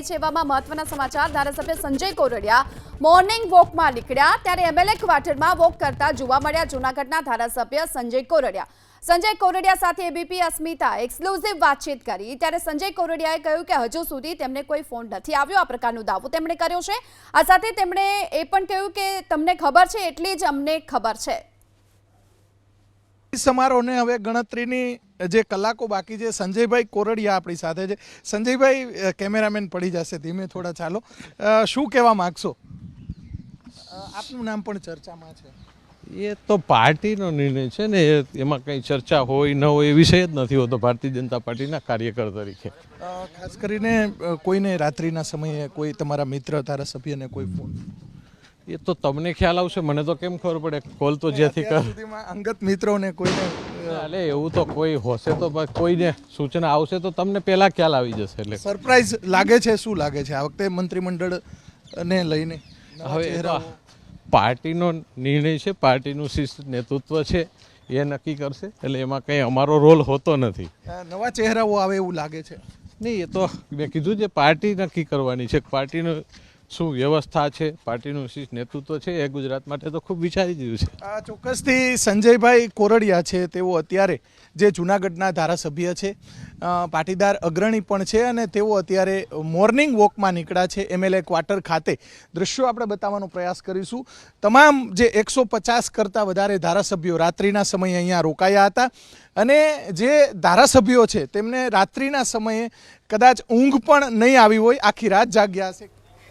છે એવામાં મહત્વના સમાચાર। ધારાસભ્ય સંજય કોરડિયા મોર્નિંગ વોકમાં નીકળ્યા ત્યારે એમએલએ ક્વાર્ટરમાં વોક કરતા જોવા મળ્યા જૂનાગઢના ધારાસભ્ય સંજય કોરડિયા સાથે એબીપી અસ્મિતા એક્સક્લુઝિવ વાતચીત કરી ત્યારે સંજય કોરડિયાએ કહ્યું કે હજુ સુધી તેમને કોઈ ફોન નથી આવ્યો। આ પ્રકારનો દાવો તેમણે કર્યો છે। આ સાથે તેમણે એ પણ કહ્યું કે તમને ખબર છે એટલી જ અમને ખબર છે। સમારોહને હવે ગણતરીની જે કલાકો બાકી છે। સંજયભાઈ કોરડિયા આપણી સાથે છે। સંજયભાઈ કેમેરામેન પડી જશે ધીમે થોડા ચાલો। શું કહેવા માંગશો? આપનું નામ પણ ચર્ચામાં છે। એ તો પાર્ટીનો નિર્ણય છે ને, એમાં કંઈ ચર્ચા હોય ન હોય એ વિષય જ નથી હોતો ભારતીય જનતા પાર્ટીના કાર્યકર તરીકે। ખાસ કરીને કોઈને રાત્રિના સમયે કોઈ તમારા મિત્ર ધારાસભ્યને કોઈ ફોન? એ તો તમને ખ્યાલ આવશે, મને તો કેમ ખબર પડે? કોલ તો જ્યાંથી કર અંગત મિત્રોને કોઈને એટલે એવું તો કોઈ હશે તો કોઈને સૂચના આવશે તો તમને પહેલા ખ્યાલ આવી જશે। એટલે સરપ્રાઈઝ લાગે છે? શું લાગે છે આ વખતે મંત્રીમંડળને લઈને? હવે પાર્ટીનો નિર્ણય છે, પાર્ટીનું શિસ્ત નેતૃત્વ છે, એ નક્કી કરશે। એટલે એમાં કંઈ અમારો રોલ હોતો નથી। નવા ચહેરાઓ આવે એવું લાગે છે? નહીં, એ તો મેં કીધું છે પાર્ટી નક્કી કરવાની છે। પાર્ટીનું શું વ્યવસ્થા છે, પાર્ટીનું શિસ્ત નેતૃત્વ છે, એ ગુજરાત માટે તો ખૂબ વિચારી દીધું છે। ચોક્કસથી સંજયભાઈ કોરડિયા છે તેઓ અત્યારે જે જૂનાગઢના ધારાસભ્ય છે, પાટીદાર અગ્રણી પણ છે અને તેઓ અત્યારે મોર્નિંગ વોકમાં નીકળ્યા છે એમએલએ ક્વાર્ટર ખાતે। દૃશ્યો આપણે બતાવવાનો પ્રયાસ કરીશું। તમામ જે 150 કરતાં વધારે ધારાસભ્યો રાત્રિના સમયે અહીંયા રોકાયા હતા અને જે ધારાસભ્યો છે તેમને રાત્રિના સમયે કદાચ ઊંઘ પણ નહીં આવી હોય, આખી રાત જાગ્યા હશે।